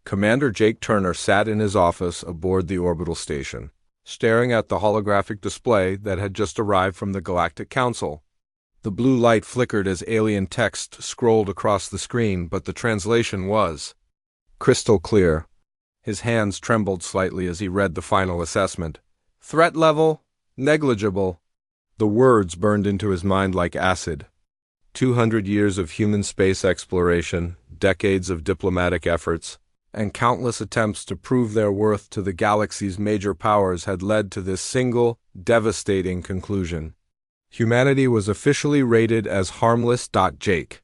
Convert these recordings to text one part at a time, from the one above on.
Commander Jake Turner sat in his office aboard the orbital station, staring at the holographic display that had just arrived from the Galactic Council. The blue light flickered as alien text scrolled across the screen, but the translation was crystal clear. His hands trembled slightly as he read the final assessment. Threat level, negligible. The words burned into his mind like acid. 200 years of human space exploration, decades of diplomatic efforts, and countless attempts to prove their worth to the galaxy's major powers had led to this single, devastating conclusion. Humanity was officially rated as harmless. Jake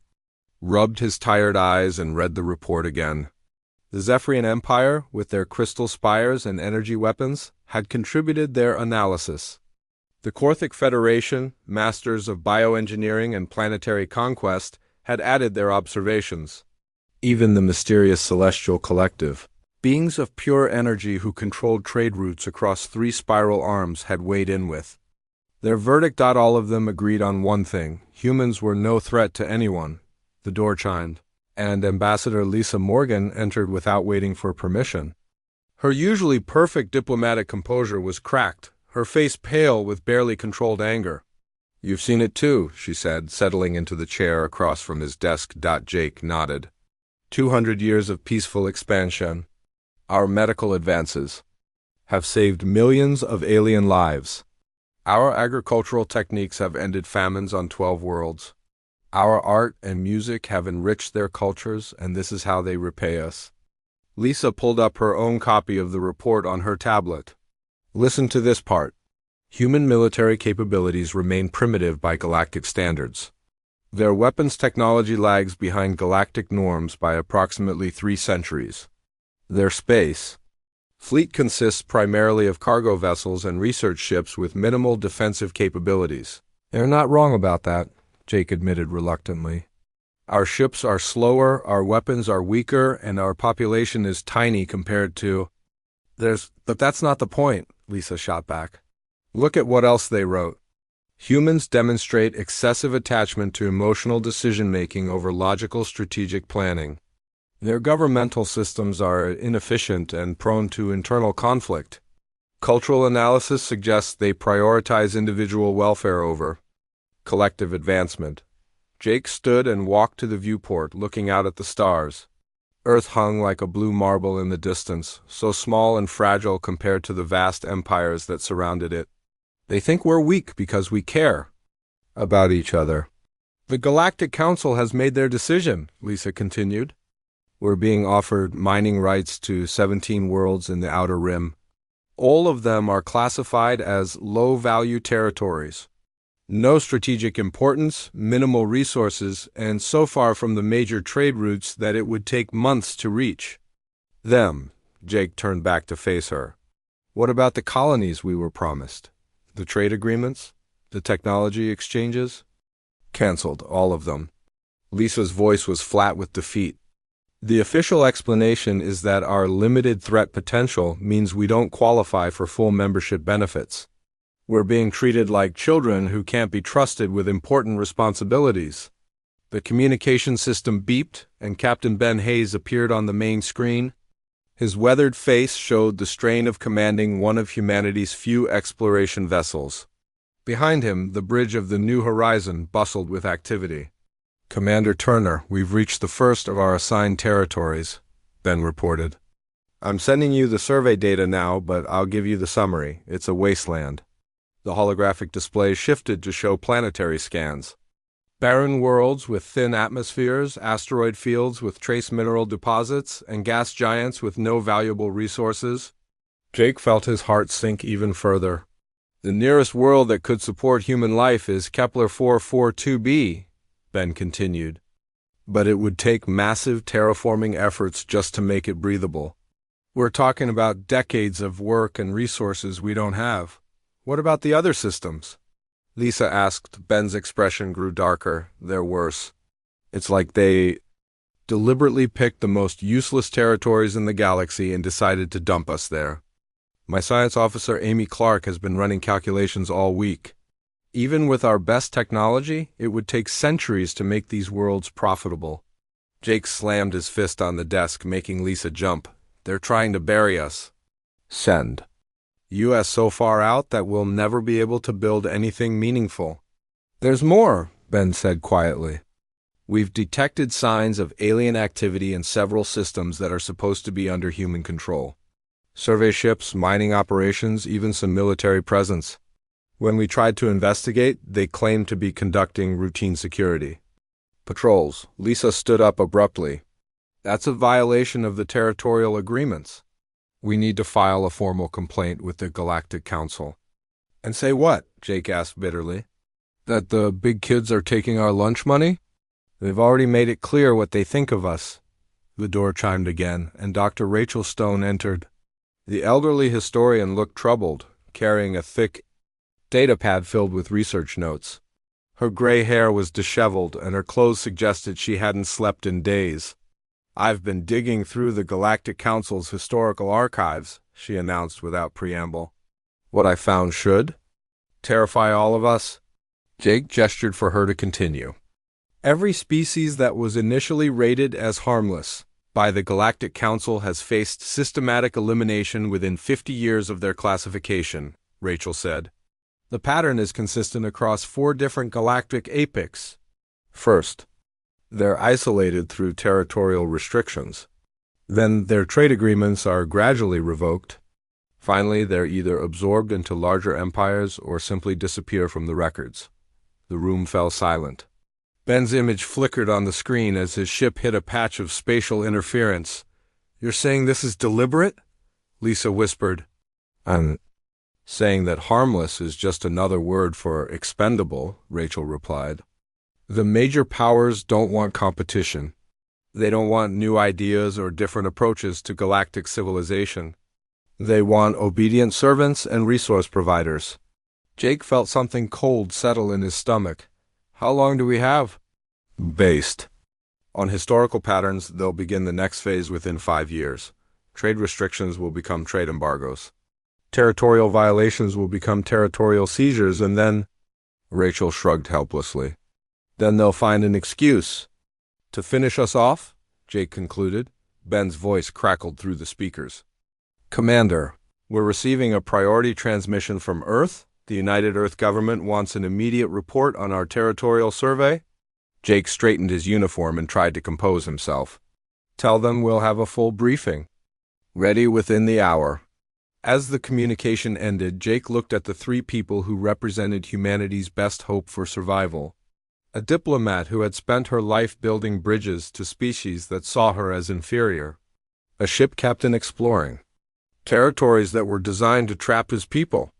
rubbed his tired eyes and read the report again. The Zephyrian Empire, with their crystal spires and energy weapons, had contributed their analysis. The Korthic Federation, masters of bioengineering and planetary conquest, had added their observations. Even the mysterious Celestial Collective, beings of pure energy who controlled trade routes across 3 spiral arms, had weighed in with their verdict. All of them agreed on one thing: humans were no threat to anyone. The door chimed, and Ambassador Lisa Morgan entered without waiting for permission. Her usually perfect diplomatic composure was cracked, her face pale with barely controlled anger. "You've seen it too," she said, settling into the chair across from his desk. Jake nodded. 200 years of peaceful expansion, our medical advances, have saved millions of alien lives. Our agricultural techniques have ended famines on 12 worlds. Our art and music have enriched their cultures, and this is how they repay us. Lisa pulled up her own copy of the report on her tablet. Listen to this part. Human military capabilities remain primitive by galactic standards. Their weapons technology lags behind galactic norms by approximately 3 centuries. Their space fleet consists primarily of cargo vessels and research ships with minimal defensive capabilities. They're not wrong about that, Jake admitted reluctantly. Our ships are slower, our weapons are weaker, and our population is tiny compared to... But that's not the point, Lisa shot back. Look at what else they wrote. Humans demonstrate excessive attachment to emotional decision-making over logical strategic planning. Their governmental systems are inefficient and prone to internal conflict. Cultural analysis suggests they prioritize individual welfare over collective advancement. Jake stood and walked to the viewport, looking out at the stars. Earth hung like a blue marble in the distance, so small and fragile compared to the vast empires that surrounded it. They think we're weak because we care about each other. The Galactic Council has made their decision, Lisa continued. We're being offered mining rights to 17 worlds in the Outer Rim. All of them are classified as low-value territories. No strategic importance, minimal resources, and so far from the major trade routes that it would take months to reach. Them, Jake turned back to face her. What about the colonies we were promised? The trade agreements? The technology exchanges? Cancelled, all of them. Lisa's voice was flat with defeat. The official explanation is that our limited threat potential means we don't qualify for full membership benefits. We're being treated like children who can't be trusted with important responsibilities. The communication system beeped, and Captain Ben Hayes appeared on the main screen. His weathered face showed the strain of commanding one of humanity's few exploration vessels. Behind him, the bridge of the New Horizon bustled with activity. Commander Turner, we've reached the first of our assigned territories, Ben reported. I'm sending you the survey data now, but I'll give you the summary. It's a wasteland. The holographic display shifted to show planetary scans. Barren worlds with thin atmospheres, asteroid fields with trace mineral deposits, and gas giants with no valuable resources. Jake felt his heart sink even further. The nearest world that could support human life is Kepler 442b, Ben continued. But it would take massive terraforming efforts just to make it breathable. We're talking about decades of work and resources we don't have. What about the other systems? Lisa asked. Ben's expression grew darker. They're worse. It's like they deliberately picked the most useless territories in the galaxy and decided to dump us there. My science officer Amy Clark has been running calculations all week. Even with our best technology, it would take centuries to make these worlds profitable. Jake slammed his fist on the desk, making Lisa jump. They're trying to bury us. Send. U.S. so far out that we'll never be able to build anything meaningful. There's more, Ben said quietly. We've detected signs of alien activity in several systems that are supposed to be under human control. Survey ships, mining operations, even some military presence. When we tried to investigate, they claimed to be conducting routine security patrols. Lisa stood up abruptly. That's a violation of the territorial agreements. We need to file a formal complaint with the Galactic Council. And say what? Jake asked bitterly. That the big kids are taking our lunch money? They've already made it clear what they think of us. The door chimed again, and Dr. Rachel Stone entered. The elderly historian looked troubled, carrying a thick datapad filled with research notes. Her gray hair was disheveled, and her clothes suggested she hadn't slept in days. I've been digging through the Galactic Council's historical archives, she announced without preamble. What I found should terrify all of us. Jake gestured for her to continue. Every species that was initially rated as harmless by the Galactic Council has faced systematic elimination within 50 years of their classification, Rachel said. The pattern is consistent across 4 different galactic epochs. First, they're isolated through territorial restrictions. Then their trade agreements are gradually revoked. Finally, they're either absorbed into larger empires or simply disappear from the records. The room fell silent. Ben's image flickered on the screen as his ship hit a patch of spatial interference. You're saying this is deliberate? Lisa whispered. I'm saying that harmless is just another word for expendable, Rachel replied. The major powers don't want competition. They don't want new ideas or different approaches to galactic civilization. They want obedient servants and resource providers. Jake felt something cold settle in his stomach. How long do we have? Based on historical patterns, they'll begin the next phase within 5 years. Trade restrictions will become trade embargoes. Territorial violations will become territorial seizures, and then... Rachel shrugged helplessly. Then they'll find an excuse. To finish us off? Jake concluded. Ben's voice crackled through the speakers. Commander, we're receiving a priority transmission from Earth. The United Earth government wants an immediate report on our territorial survey. Jake straightened his uniform and tried to compose himself. Tell them we'll have a full briefing. Ready within the hour. As the communication ended, Jake looked at the 3 people who represented humanity's best hope for survival. A diplomat who had spent her life building bridges to species that saw her as inferior. A ship captain exploring territories that were designed to trap his people.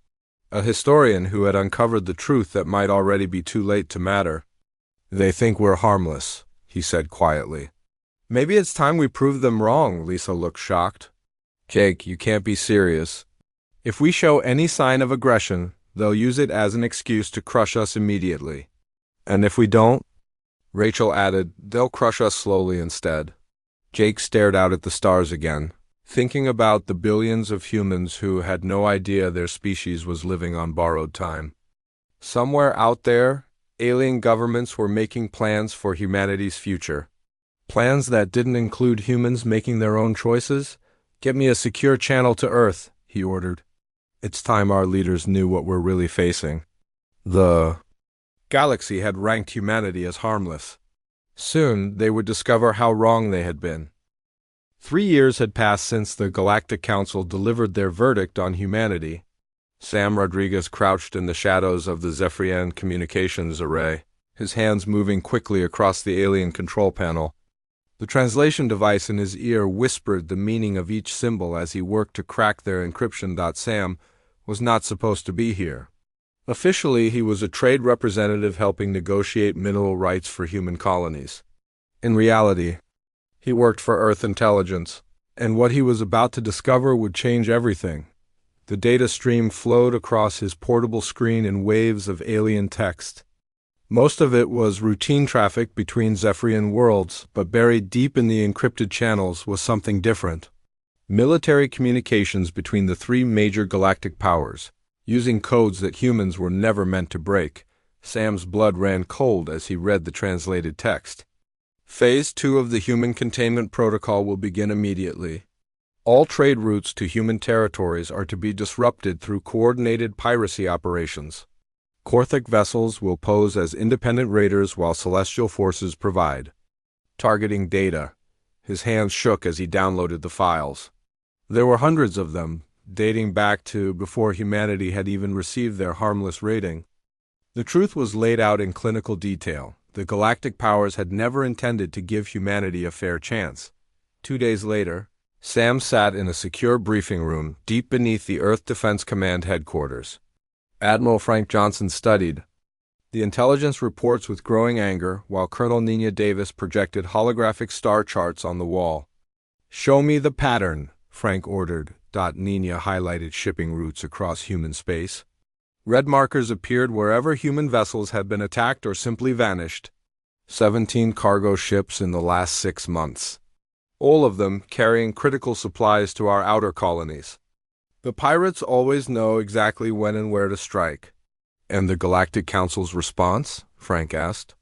A historian who had uncovered the truth that might already be too late to matter. They think we're harmless, he said quietly. Maybe it's time we prove them wrong, Lisa looked shocked. Jake, you can't be serious. If we show any sign of aggression, they'll use it as an excuse to crush us immediately. And if we don't, Rachel added, they'll crush us slowly instead. Jake stared out at the stars again, thinking about the billions of humans who had no idea their species was living on borrowed time. Somewhere out there, alien governments were making plans for humanity's future. Plans that didn't include humans making their own choices. Get me a secure channel to Earth, he ordered. It's time our leaders knew what we're really facing. The galaxy had ranked humanity as harmless. Soon, they would discover how wrong they had been. 3 years had passed since the Galactic Council delivered their verdict on humanity. Sam Rodriguez crouched in the shadows of the Zephyrian communications array, his hands moving quickly across the alien control panel. The translation device in his ear whispered the meaning of each symbol as he worked to crack their encryption. Sam was not supposed to be here. Officially, he was a trade representative helping negotiate mineral rights for human colonies. In reality, he worked for Earth intelligence, and what he was about to discover would change everything. The data stream flowed across his portable screen in waves of alien text. Most of it was routine traffic between Zephyrian worlds, but buried deep in the encrypted channels was something different. Military communications between the 3 major galactic powers, using codes that humans were never meant to break. Sam's blood ran cold as he read the translated text. Phase 2 of the Human Containment Protocol will begin immediately. All trade routes to human territories are to be disrupted through coordinated piracy operations. Korthic vessels will pose as independent raiders while celestial forces provide. Targeting data. His hands shook as he downloaded the files. There were hundreds of them, dating back to before humanity had even received their Harmless rating. The truth was laid out in clinical detail. The galactic powers had never intended to give humanity a fair chance. 2 days later, Sam sat in a secure briefing room deep beneath the Earth Defense Command headquarters. Admiral Frank Johnson studied the intelligence reports with growing anger while Colonel Nina Davis projected holographic star charts on the wall. "Show me the pattern," Frank ordered. Nina highlighted shipping routes across human space. Red markers appeared wherever human vessels had been attacked or simply vanished. 17 cargo ships in the last 6 months. All of them carrying critical supplies to our outer colonies. The pirates always know exactly when and where to strike. And the Galactic Council's response? Frank asked.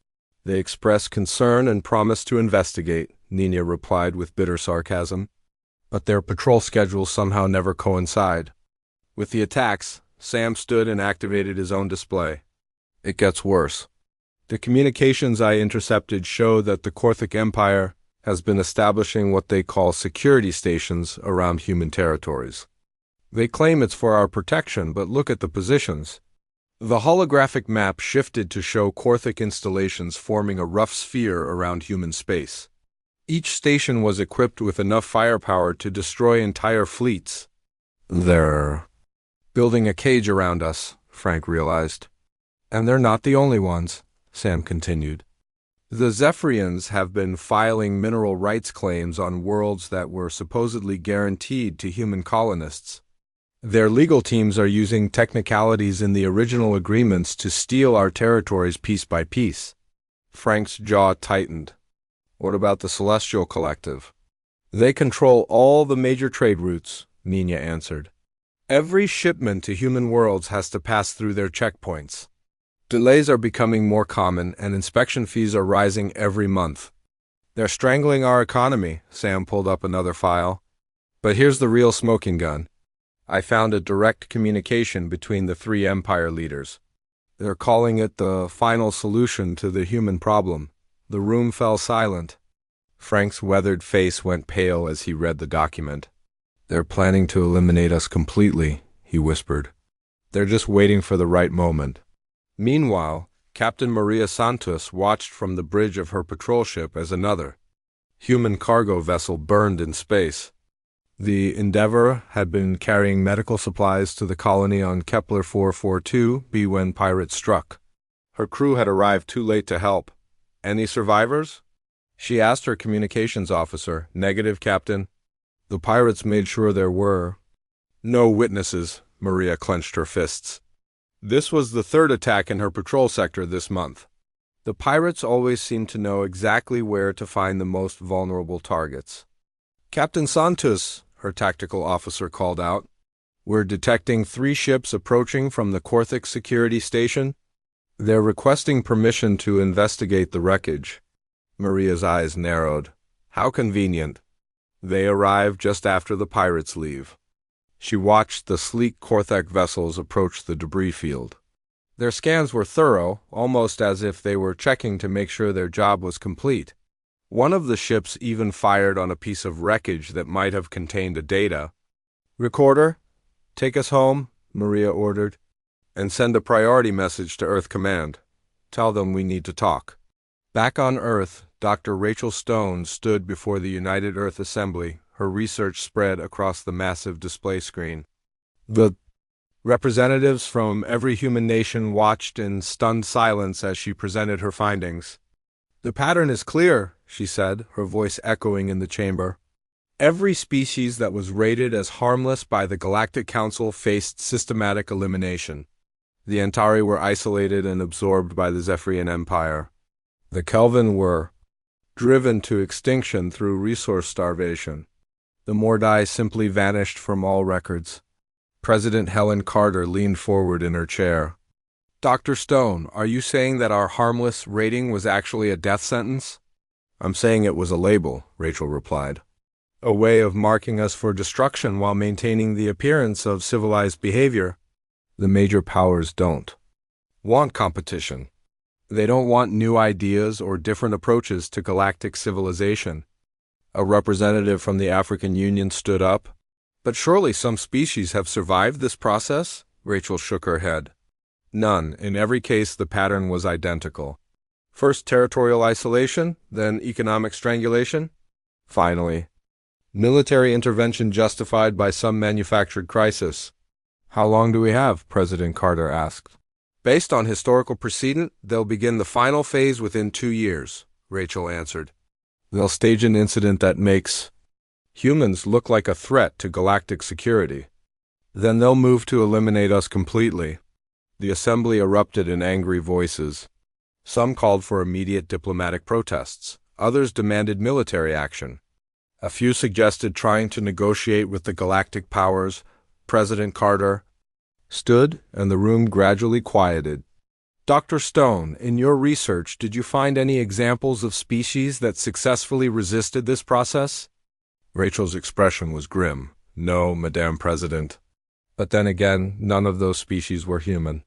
They expressed concern and promised to investigate, Nina replied with bitter sarcasm. But their patrol schedules somehow never coincide. With the attacks, Sam stood and activated his own display. It gets worse. The communications I intercepted show that the Korthic Empire has been establishing what they call security stations around human territories. They claim it's for our protection, but look at the positions. The holographic map shifted to show Korthic installations forming a rough sphere around human space. Each station was equipped with enough firepower to destroy entire fleets. They're building a cage around us, Frank realized. And they're not the only ones, Sam continued. The Zephyrians have been filing mineral rights claims on worlds that were supposedly guaranteed to human colonists. Their legal teams are using technicalities in the original agreements to steal our territories piece by piece. Frank's jaw tightened. What about the Celestial Collective? They control all the major trade routes, Nina answered. Every shipment to human worlds has to pass through their checkpoints. Delays are becoming more common, and inspection fees are rising every month. They're strangling our economy, Sam pulled up another file. But here's the real smoking gun. I found a direct communication between the 3 Empire leaders. They're calling it the final solution to the human problem. The room fell silent. Frank's weathered face went pale as he read the document. They're planning to eliminate us completely, he whispered. They're just waiting for the right moment. Meanwhile, Captain Maria Santos watched from the bridge of her patrol ship as another human cargo vessel burned in space. The Endeavour had been carrying medical supplies to the colony on Kepler 442b when pirates struck. Her crew had arrived too late to help. Any survivors? She asked her communications officer. Negative, Captain. The pirates made sure there were. No witnesses, Maria clenched her fists. This was the 3rd attack in her patrol sector this month. The pirates always seem to know exactly where to find the most vulnerable targets. Captain Santos, her tactical officer called out. We're detecting 3 ships approaching from the Korthic security station. They're requesting permission to investigate the wreckage. Maria's eyes narrowed. How convenient. They arrive just after the pirates leave. She watched the sleek Korthic vessels approach the debris field. Their scans were thorough, almost as if they were checking to make sure their job was complete. One of the ships even fired on a piece of wreckage that might have contained a data. Recorder, take us home, Maria ordered, and send a priority message to Earth Command. Tell them we need to talk. Back on Earth, Dr. Rachel Stone stood before the United Earth Assembly, her research spread across the massive display screen. The representatives from every human nation watched in stunned silence as she presented her findings. The pattern is clear, she said, her voice echoing in the chamber. Every species that was rated as harmless by the Galactic Council faced systematic elimination. The Antari were isolated and absorbed by the Zephyrian Empire. The Kelvin were driven to extinction through resource starvation. The Mordai simply vanished from all records. President Helen Carter leaned forward in her chair. Dr. Stone, are you saying that our harmless rating was actually a death sentence? I'm saying it was a label, Rachel replied. A way of marking us for destruction while maintaining the appearance of civilized behavior. The major powers don't want competition. They don't want new ideas or different approaches to galactic civilization. A representative from the African Union stood up. But surely some species have survived this process? Rachel shook her head. None. In every case, the pattern was identical. First territorial isolation, then economic strangulation. Finally, military intervention justified by some manufactured crisis. How long do we have? President Carter asked. Based on historical precedent, they'll begin the final phase within 2 years, Rachel answered. They'll stage an incident that makes humans look like a threat to galactic security. Then they'll move to eliminate us completely. The assembly erupted in angry voices. Some called for immediate diplomatic protests. Others demanded military action. A few suggested trying to negotiate with the galactic powers. President Carter stood, and the room gradually quieted. Dr. Stone, in your research, did you find any examples of species that successfully resisted this process? Rachel's expression was grim. No, Madame President. But then again, none of those species were human.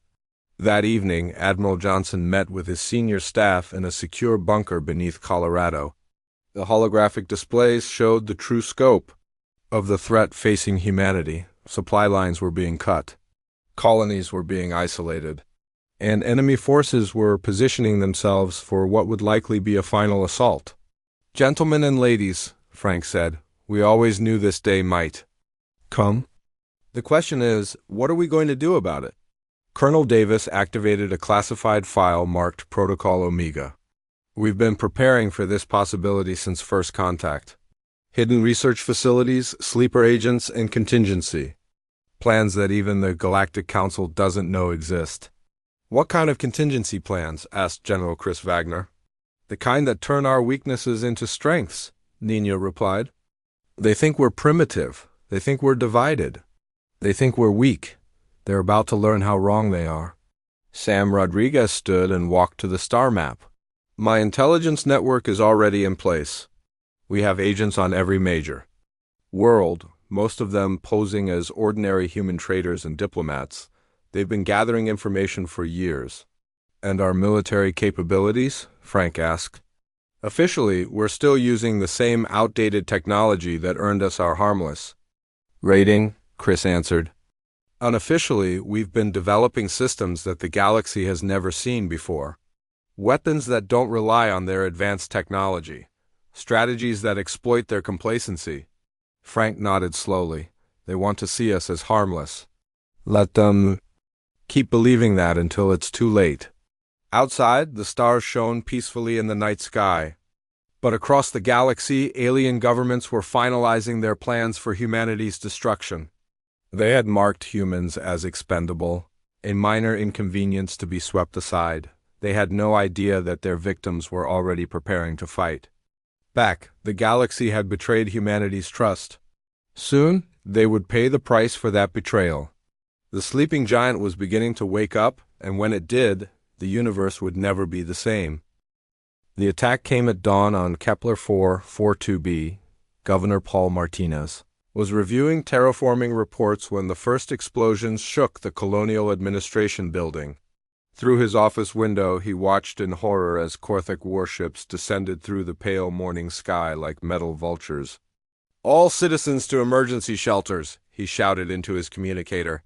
That evening, Admiral Johnson met with his senior staff in a secure bunker beneath Colorado. The holographic displays showed the true scope of the threat facing humanity. Supply lines were being cut. Colonies were being isolated. And enemy forces were positioning themselves for what would likely be a final assault. Gentlemen and ladies, Frank said, we always knew this day might come. The question is, what are we going to do about it? Colonel Davis activated a classified file marked Protocol Omega. We've been preparing for this possibility since first contact. Hidden research facilities, sleeper agents, and contingency. Plans that even the Galactic Council doesn't know exist. What kind of contingency plans? Asked General Chris Wagner. The kind that turn our weaknesses into strengths, Nina replied. They think we're primitive. They think we're divided. They think we're weak. They're about to learn how wrong they are. Sam Rodriguez stood and walked to the star map. My intelligence network is already in place. We have agents on every major world, most of them posing as ordinary human traders and diplomats. They've been gathering information for years. And our military capabilities? Frank asked. Officially, we're still using the same outdated technology that earned us our Harmless rating, Chris answered. Unofficially, we've been developing systems that the galaxy has never seen before. Weapons that don't rely on their advanced technology. Strategies that exploit their complacency. Frank nodded slowly. They want to see us as harmless. Let them keep believing that until it's too late. Outside, the stars shone peacefully in the night sky. But across the galaxy, alien governments were finalizing their plans for humanity's destruction. They had marked humans as expendable, a minor inconvenience to be swept aside. They had no idea that their victims were already preparing to fight. Back, the galaxy had betrayed humanity's trust. Soon, they would pay the price for that betrayal. The sleeping giant was beginning to wake up, and when it did, the universe would never be the same. The attack came at dawn on Kepler 442b. Governor Paul Martinez was reviewing terraforming reports when the first explosions shook the Colonial Administration building. Through his office window, he watched in horror as Korthic warships descended through the pale morning sky like metal vultures. All citizens to emergency shelters, he shouted into his communicator.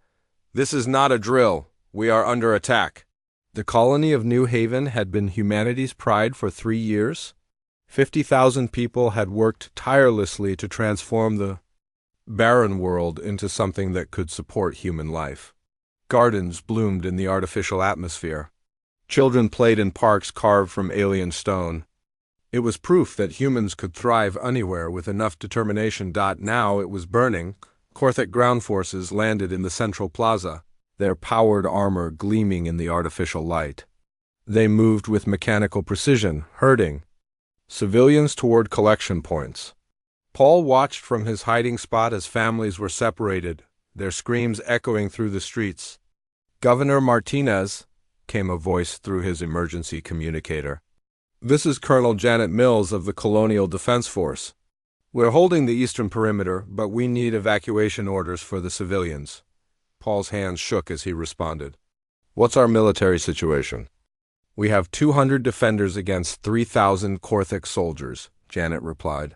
This is not a drill. We are under attack. The colony of New Haven had been humanity's pride for 3 years. 50,000 people had worked tirelessly to transform the barren world into something that could support human life. Gardens bloomed in the artificial atmosphere. Children played in parks carved from alien stone. It was proof that humans could thrive anywhere with enough determination. Now it was burning. Korthic ground forces landed in the central plaza, their powered armor gleaming in the artificial light. They moved with mechanical precision, herding civilians toward collection points. Paul watched from his hiding spot as families were separated, their screams echoing through the streets. Governor Martinez, came a voice through his emergency communicator. This is Colonel Janet Mills of the Colonial Defense Force. We're holding the eastern perimeter, but we need evacuation orders for the civilians. Paul's hands shook as he responded. What's our military situation? We have 200 defenders against 3,000 Korthik soldiers, Janet replied.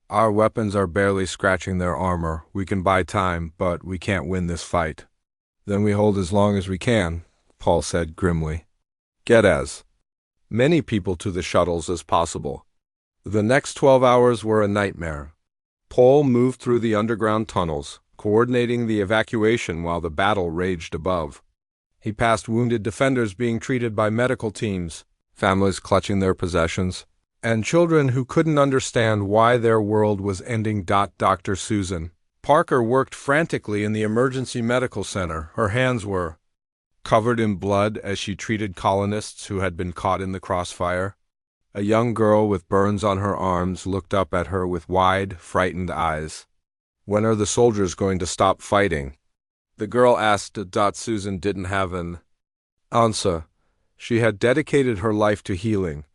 Our weapons are barely scratching their armor. We can buy time, but we can't win this fight. Then we hold as long as we can, Paul said grimly. Get as many people to the shuttles as possible. The next 12 hours were a nightmare. Paul moved through the underground tunnels, coordinating the evacuation while the battle raged above. He passed wounded defenders being treated by medical teams, families clutching their possessions, and children who couldn't understand why their world was ending. Dr. Susan Parker worked frantically in the emergency medical center. Her hands were covered in blood as she treated colonists who had been caught in the crossfire. A young girl with burns on her arms looked up at her with wide, frightened eyes. When are the soldiers going to stop fighting? The girl asked. Susan didn't have an answer. She had dedicated her life to healing,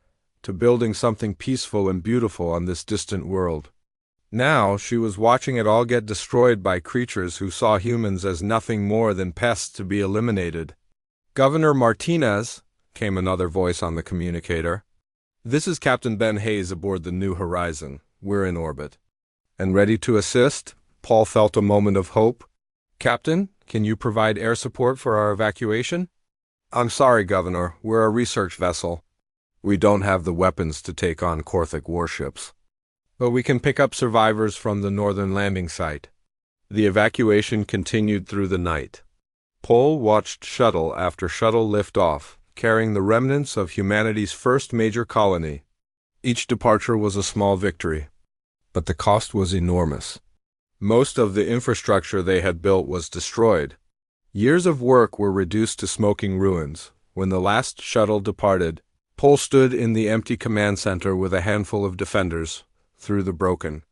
to building something peaceful and beautiful on this distant world. Now she was watching it all get destroyed by creatures who saw humans as nothing more than pests to be eliminated. Governor Martinez, came another voice on the communicator. This is Captain Ben Hayes aboard the New Horizon. We're in orbit. And ready to assist? Paul felt a moment of hope. Captain, can you provide air support for our evacuation? I'm sorry, Governor. We're a research vessel. We don't have the weapons to take on Korthik warships. But we can pick up survivors from the northern landing site. The evacuation continued through the night. Paul watched shuttle after shuttle lift off, carrying the remnants of humanity's first major colony. Each departure was a small victory, but the cost was enormous. Most of the infrastructure they had built was destroyed. Years of work were reduced to smoking ruins. When the last shuttle departed, Paul stood in the empty command center with a handful of defenders. Through the broken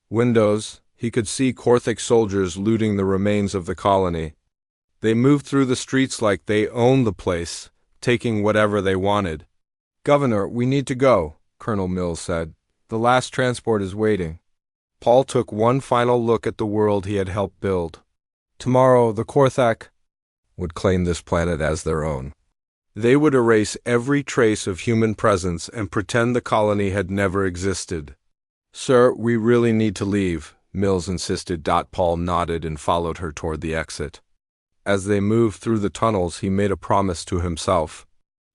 windows, he could see Korthik soldiers looting the remains of the colony. They moved through the streets like they owned the place, taking whatever they wanted. Governor, we need to go, Colonel Mills said. The last transport is waiting. Paul took one final look at the world he had helped build. Tomorrow, the Korthik would claim this planet as their own. They would erase every trace of human presence and pretend the colony had never existed. Sir, we really need to leave, Mills insisted. Paul nodded and followed her toward the exit. As they moved through the tunnels, he made a promise to himself.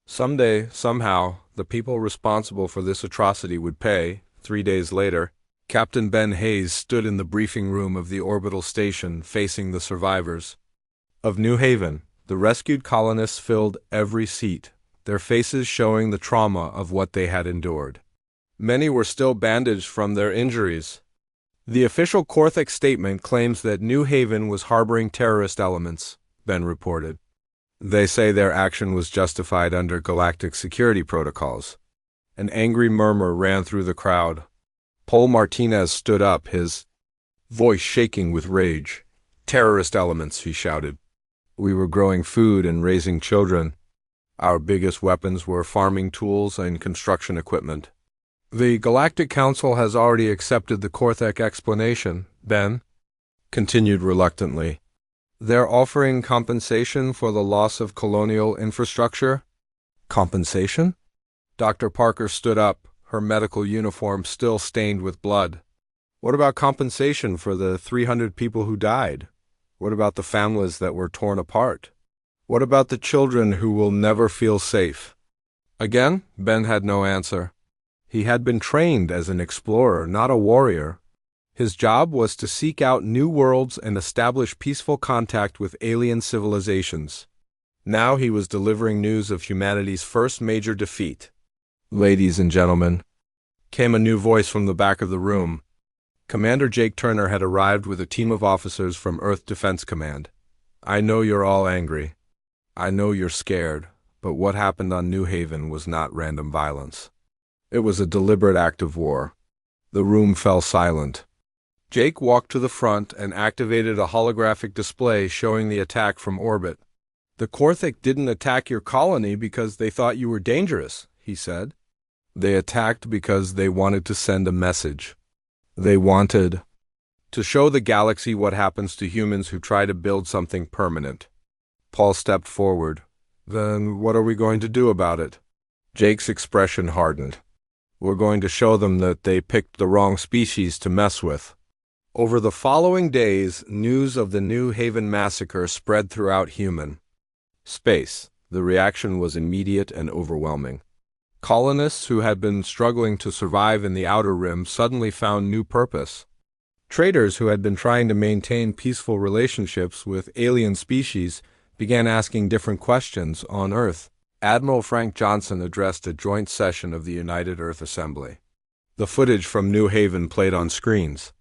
Someday, somehow, the people responsible for this atrocity would pay. 3 days later, Captain Ben Hayes stood in the briefing room of the orbital station facing the survivors. Of New Haven, the rescued colonists filled every seat, their faces showing the trauma of what they had endured. Many were still bandaged from their injuries. The official Korthik statement claims that New Haven was harboring terrorist elements, Ben reported. They say their action was justified under Galactic security protocols. An angry murmur ran through the crowd. Paul Martinez stood up, his voice shaking with rage. Terrorist elements, he shouted. We were growing food and raising children. Our biggest weapons were farming tools and construction equipment. The Galactic Council has already accepted the Korthik explanation, Ben continued reluctantly. They're offering compensation for the loss of colonial infrastructure. Compensation? Dr. Parker stood up, her medical uniform still stained with blood. What about compensation for the 300 people who died? What about the families that were torn apart? What about the children who will never feel safe? Again, Ben had no answer. He had been trained as an explorer, not a warrior. His job was to seek out new worlds and establish peaceful contact with alien civilizations. Now he was delivering news of humanity's first major defeat. Ladies and gentlemen, came a new voice from the back of the room. Commander Jake Turner had arrived with a team of officers from Earth Defense Command. I know you're all angry. I know you're scared, but what happened on New Haven was not random violence. It was a deliberate act of war. The room fell silent. Jake walked to the front and activated a holographic display showing the attack from orbit. The Korthik didn't attack your colony because they thought you were dangerous, he said. They attacked because they wanted to send a message. They wanted to show the galaxy what happens to humans who try to build something permanent. Paul stepped forward. Then what are we going to do about it? Jake's expression hardened. We're going to show them that they picked the wrong species to mess with. Over the following days, news of the New Haven massacre spread throughout human space. The reaction was immediate and overwhelming. Colonists who had been struggling to survive in the Outer Rim suddenly found new purpose. Traders who had been trying to maintain peaceful relationships with alien species began asking different questions on Earth. Admiral Frank Johnson addressed a joint session of the United Earth Assembly. The footage from New Haven played on screens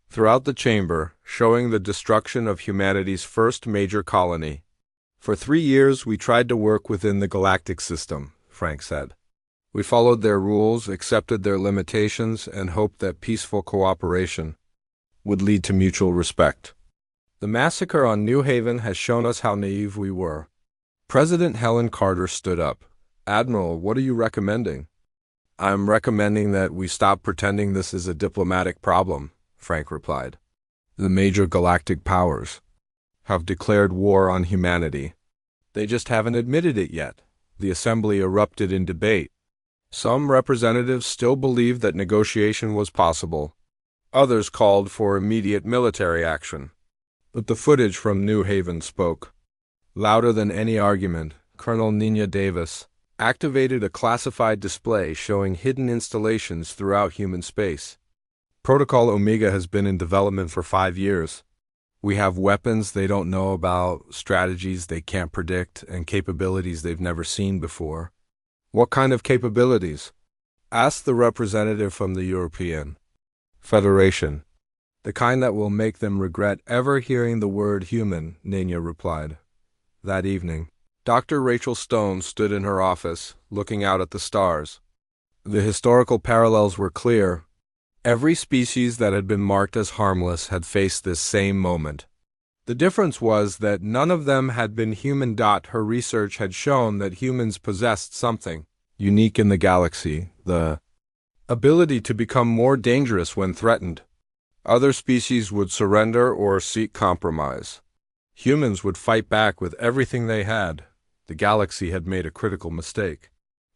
throughout the chamber, showing the destruction of humanity's first major colony. For 3 years, we tried to work within the Galactic system, Frank said. We followed their rules, accepted their limitations, and hoped that peaceful cooperation would lead to mutual respect. The massacre on New Haven has shown us how naive we were. President Helen Carter stood up. Admiral, what are you recommending? I'm recommending that we stop pretending this is a diplomatic problem, Frank replied. The major galactic powers have declared war on humanity. They just haven't admitted it yet. The assembly erupted in debate. Some representatives still believed that negotiation was possible. Others called for immediate military action. But the footage from New Haven spoke. Louder than any argument, Colonel Nina Davis activated a classified display showing hidden installations throughout human space. Protocol Omega has been in development for 5 years. We have weapons they don't know about, strategies they can't predict, and capabilities they've never seen before. What kind of capabilities? Asked the representative from the European Federation. The kind that will make them regret ever hearing the word human, Nina replied. That evening, Dr. Rachel Stone stood in her office, looking out at the stars. The historical parallels were clear. Every species that had been marked as harmless had faced this same moment. The difference was that none of them had been human. Her research had shown that humans possessed something unique in the galaxy, the ability to become more dangerous when threatened. Other species would surrender or seek compromise. Humans would fight back with everything they had. The galaxy had made a critical mistake.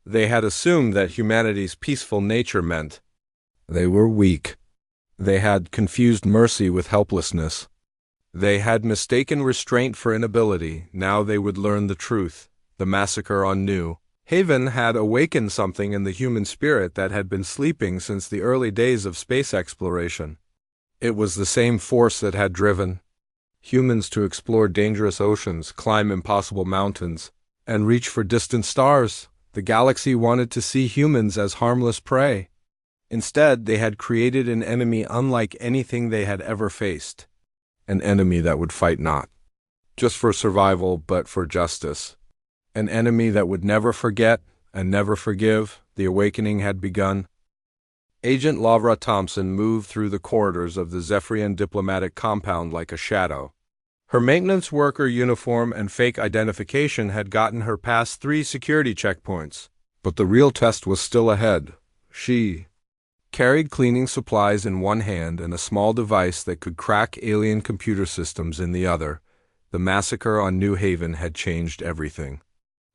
They had assumed that humanity's peaceful nature meant they were weak. They had confused mercy with helplessness. They had mistaken restraint for inability. Now they would learn the truth. The massacre on New Haven had awakened something in the human spirit that had been sleeping since the early days of space exploration. It was the same force that had driven humans to explore dangerous oceans, climb impossible mountains, and reach for distant stars. The galaxy wanted to see humans as harmless prey. Instead, they had created an enemy unlike anything they had ever faced. An enemy that would fight not just for survival, but for justice. An enemy that would never forget and never forgive. The awakening had begun. Agent Lavra Thompson moved through the corridors of the Zephyrian diplomatic compound like a shadow. Her maintenance worker uniform and fake identification had gotten her past 3 security checkpoints. But the real test was still ahead. She carried cleaning supplies in one hand and a small device that could crack alien computer systems in the other. The massacre on New Haven had changed everything.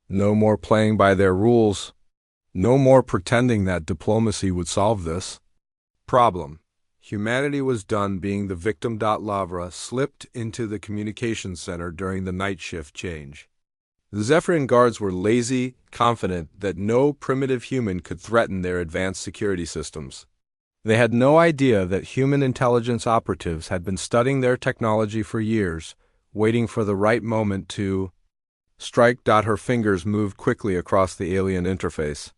No more playing by their rules. No more pretending that diplomacy would solve this problem. Humanity was done being the victim. Lavra slipped into the communications center during the night shift change. The Zephyrian guards were lazy, confident that no primitive human could threaten their advanced security systems. They had no idea that human intelligence operatives had been studying their technology for years, waiting for the right moment to strike. Her fingers moved quickly across the alien interface.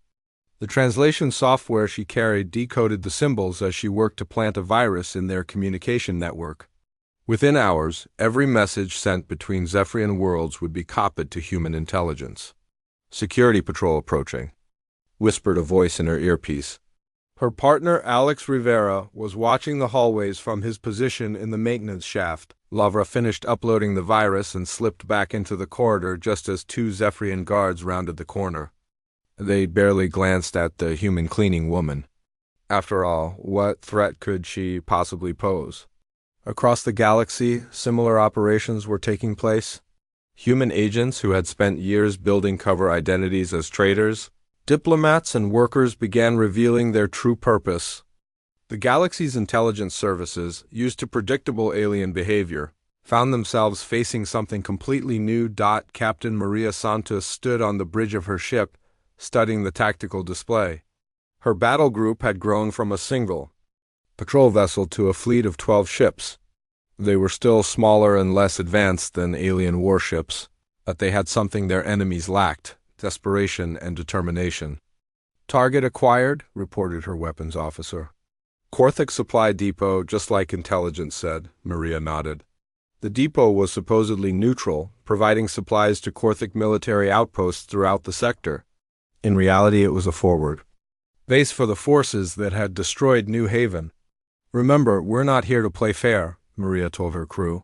The translation software she carried decoded the symbols as she worked to plant a virus in their communication network. Within hours, every message sent between Zephyrian worlds would be copied to human intelligence. Security patrol approaching, whispered a voice in her earpiece. Her partner, Alex Rivera, was watching the hallways from his position in the maintenance shaft. Lavra finished uploading the virus and slipped back into the corridor just as 2 Zephyrian guards rounded the corner. They barely glanced at the human cleaning woman. After all, what threat could she possibly pose? Across the galaxy, similar operations were taking place. Human agents who had spent years building cover identities as traitors, diplomats and workers began revealing their true purpose. The galaxy's intelligence services, used to predictable alien behavior, found themselves facing something completely new. Captain Maria Santos stood on the bridge of her ship, studying the tactical display. Her battle group had grown from a single patrol vessel to a fleet of 12 ships. They were still smaller and less advanced than alien warships, but they had something their enemies lacked: desperation and determination. "Target acquired," reported her weapons officer. "Korthik Supply Depot, just like intelligence said," Maria nodded. The depot was supposedly neutral, providing supplies to Korthik military outposts throughout the sector. In reality, it was a forward base for the forces that had destroyed New Haven. "Remember, we're not here to play fair," Maria told her crew.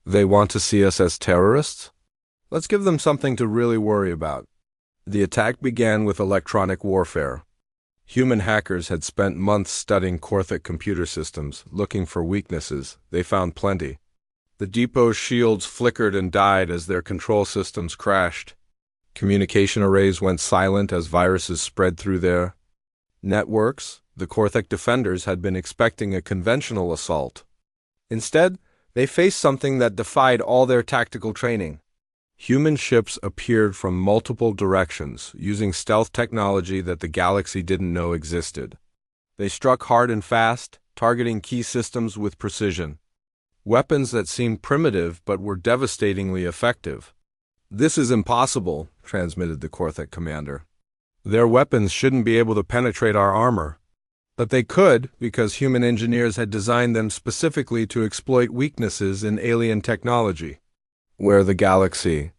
"They want to see us as terrorists? Let's give them something to really worry about." The attack began with electronic warfare. Human hackers had spent months studying Korthik computer systems, looking for weaknesses. They found plenty. The depot's shields flickered and died as their control systems crashed. Communication arrays went silent as viruses spread through their networks. The Korthik defenders had been expecting a conventional assault. Instead, they faced something that defied all their tactical training. Human ships appeared from multiple directions, using stealth technology that the galaxy didn't know existed. They struck hard and fast, targeting key systems with precision. Weapons that seemed primitive but were devastatingly effective. "This is impossible," transmitted the Korthik commander. "Their weapons shouldn't be able to penetrate our armor." But they could, because human engineers had designed them specifically to exploit weaknesses in alien technology. Where the galaxy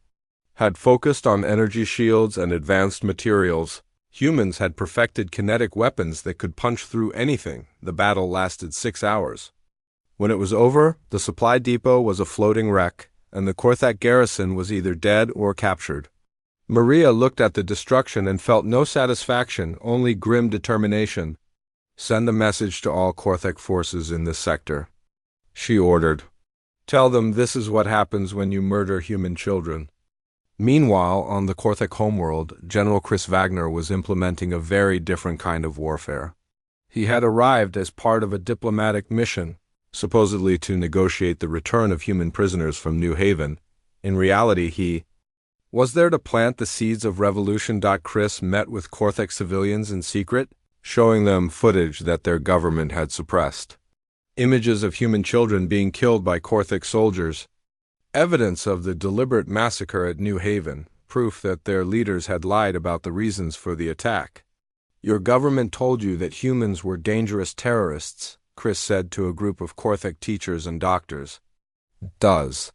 had focused on energy shields and advanced materials, humans had perfected kinetic weapons that could punch through anything. The battle lasted 6 hours. When it was over, the supply depot was a floating wreck, and the Korthak garrison was either dead or captured. Maria looked at the destruction and felt no satisfaction, only grim determination. "Send a message to all Korthak forces in this sector," she ordered. "Tell them this is what happens when you murder human children." Meanwhile, on the Korthak homeworld, General Chris Wagner was implementing a very different kind of warfare. He had arrived as part of a diplomatic mission, supposedly to negotiate the return of human prisoners from New Haven. In reality, he was there to plant the seeds of revolution. Chris met with Korthak civilians in secret, showing them footage that their government had suppressed. Images of human children being killed by Korthak soldiers. Evidence of the deliberate massacre at New Haven, proof that their leaders had lied about the reasons for the attack. "Your government told you that humans were dangerous terrorists," Chris said to a group of Korthak teachers and doctors. "Does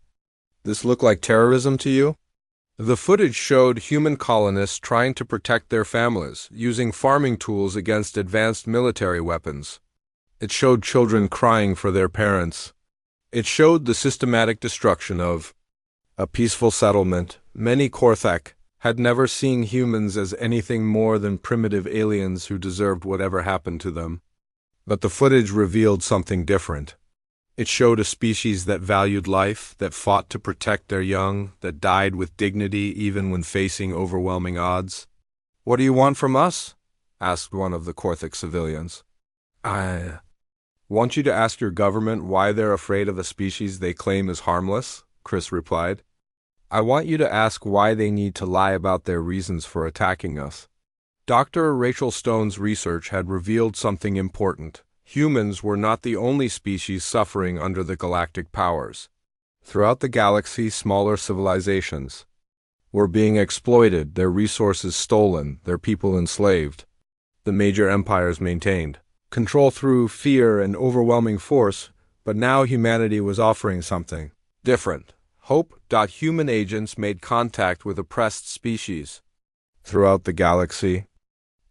this look like terrorism to you?" The footage showed human colonists trying to protect their families, using farming tools against advanced military weapons. It showed children crying for their parents. It showed the systematic destruction of a peaceful settlement. Many Korthak had never seen humans as anything more than primitive aliens who deserved whatever happened to them. But the footage revealed something different. It showed a species that valued life, that fought to protect their young, that died with dignity even when facing overwhelming odds. "What do you want from us?" asked one of the Korthak civilians. "I want you to ask your government why they're afraid of a species they claim is harmless," Chris replied. "I want you to ask why they need to lie about their reasons for attacking us." Dr. Rachel Stone's research had revealed something important. Humans were not the only species suffering under the galactic powers. Throughout the galaxy, smaller civilizations were being exploited, their resources stolen, their people enslaved. The major empires maintained control through fear and overwhelming force, but now humanity was offering something different. Hope. Human agents made contact with oppressed species throughout the galaxy.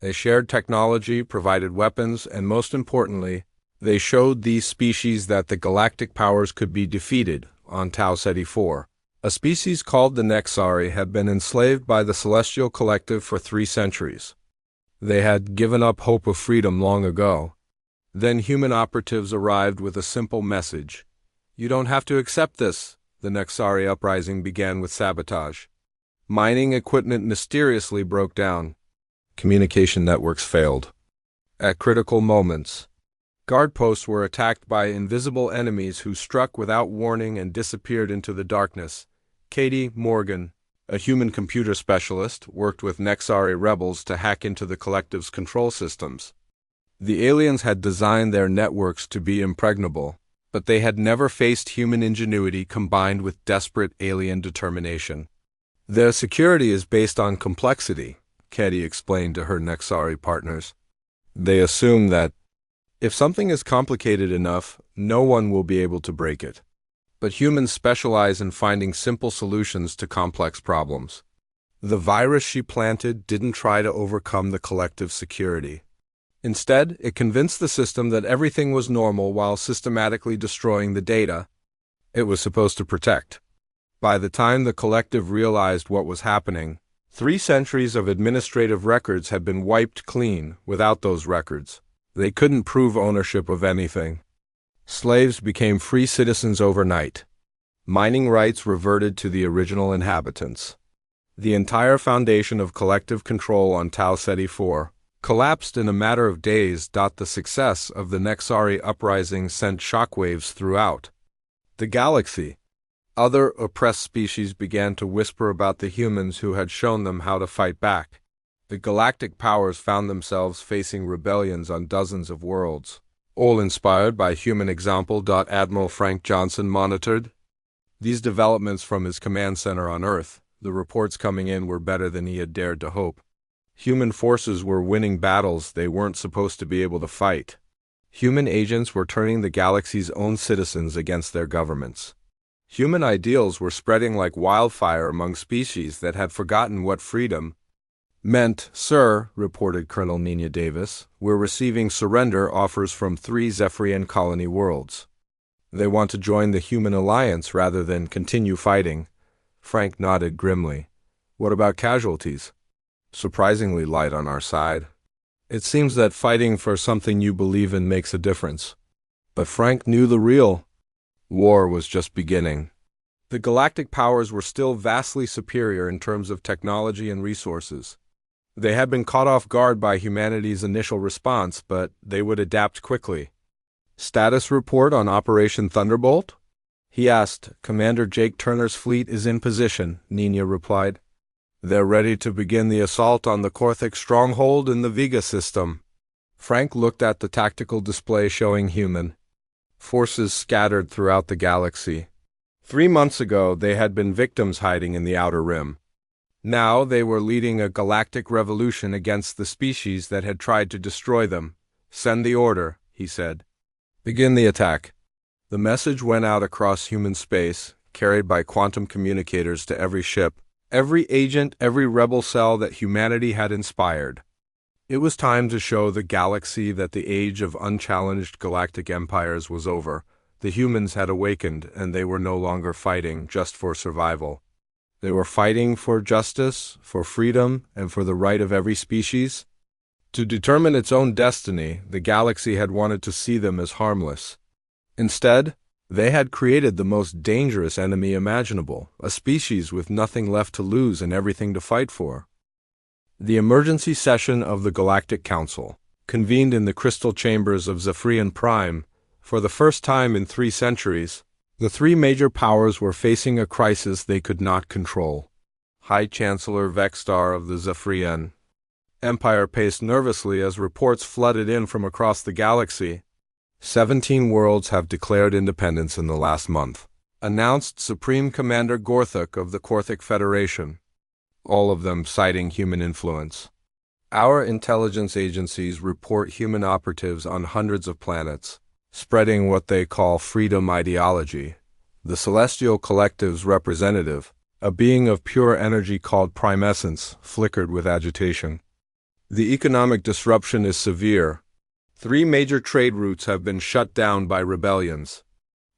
They shared technology, provided weapons, and most importantly, they showed these species that the galactic powers could be defeated on Tau Ceti IV. A species called the Nexari had been enslaved by the Celestial Collective for 3 centuries. They had given up hope of freedom long ago. Then human operatives arrived with a simple message. "You don't have to accept this." The Nexari uprising began with sabotage. Mining equipment mysteriously broke down. Communication networks failed. At critical moments, guard posts were attacked by invisible enemies who struck without warning and disappeared into the darkness. Katie Morgan, a human computer specialist, worked with Nexari rebels to hack into the collective's control systems. The aliens had designed their networks to be impregnable, but they had never faced human ingenuity combined with desperate alien determination. "Their security is based on complexity," Katie explained to her Nexari partners. "They assume that if something is complicated enough, no one will be able to break it. But humans specialize in finding simple solutions to complex problems." The virus she planted didn't try to overcome the collective security. Instead, it convinced the system that everything was normal while systematically destroying the data it was supposed to protect. By the time the collective realized what was happening, 3 centuries of administrative records had been wiped clean. Without those records, they couldn't prove ownership of anything. Slaves became free citizens overnight. Mining rights reverted to the original inhabitants. The entire foundation of collective control on Tau Ceti 4 collapsed in a matter of days. The success of the Nexari uprising sent shockwaves throughout the galaxy. Other oppressed species began to whisper about the humans who had shown them how to fight back. The galactic powers found themselves facing rebellions on dozens of worlds, all inspired by human example. Admiral Frank Johnson monitored these developments from his command center on Earth. The reports coming in were better than he had dared to hope. Human forces were winning battles they weren't supposed to be able to fight. Human agents were turning the galaxy's own citizens against their governments. Human ideals were spreading like wildfire among species that had forgotten what freedom meant. "Sir," reported Colonel Nina Davis, "we're receiving surrender offers from 3 Zephyrian colony worlds. They want to join the human alliance rather than continue fighting." Frank nodded grimly. "What about casualties?" "Surprisingly light on our side. It seems that fighting for something you believe in makes a difference." But Frank knew the real war was just beginning. The galactic powers were still vastly superior in terms of technology and resources. They had been caught off guard by humanity's initial response, but they would adapt quickly. "Status report on Operation Thunderbolt?" he asked. "Commander Jake Turner's fleet is in position," Nina replied. "They're ready to begin the assault on the Korthic stronghold in the Vega system." Frank looked at the tactical display showing human forces scattered throughout the galaxy. 3 months ago, they had been victims hiding in the Outer Rim. Now they were leading a galactic revolution against the species that had tried to destroy them. "Send the order," he said. "Begin the attack." The message went out across human space, carried by quantum communicators to every ship, every agent, every rebel cell that humanity had inspired. It was time to show the galaxy that the age of unchallenged galactic empires was over. The humans had awakened, and they were no longer fighting just for survival. They were fighting for justice, for freedom, and for the right of every species to determine its own destiny. The galaxy had wanted to see them as harmless. Instead, they had created the most dangerous enemy imaginable, a species with nothing left to lose and everything to fight for. The emergency session of the Galactic Council, convened in the crystal chambers of Zephyrian Prime, for the first time in 3 centuries, the 3 major powers were facing a crisis they could not control. High Chancellor Vexstar of the Zephyrian Empire paced nervously as reports flooded in from across the galaxy. 17 worlds have declared independence in the last month, announced Supreme Commander Gorthuk of the Korthic Federation, all of them citing human influence. "Our intelligence agencies report human operatives on hundreds of planets, spreading what they call freedom ideology." The Celestial Collective's representative, a being of pure energy called Prime Essence, flickered with agitation. "The economic disruption is severe. 3 major trade routes have been shut down by rebellions.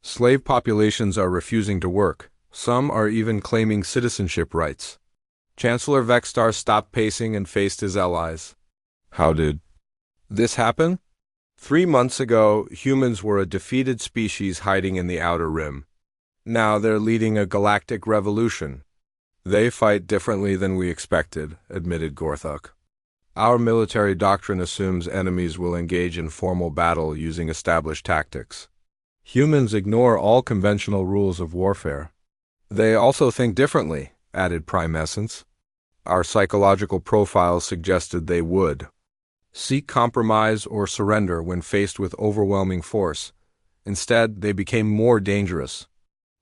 Slave populations are refusing to work. Some are even claiming citizenship rights. Chancellor Vexstar stopped pacing and faced his allies. How did this happen? 3 months ago, humans were a defeated species hiding in the Outer Rim. Now they're leading a galactic revolution. They fight differently than we expected, admitted Gorthuk. Our military doctrine assumes enemies will engage in formal battle using established tactics. Humans ignore all conventional rules of warfare. They also think differently, added Prime Essence. Our psychological profiles suggested they would seek compromise or surrender when faced with overwhelming force. Instead, they became more dangerous.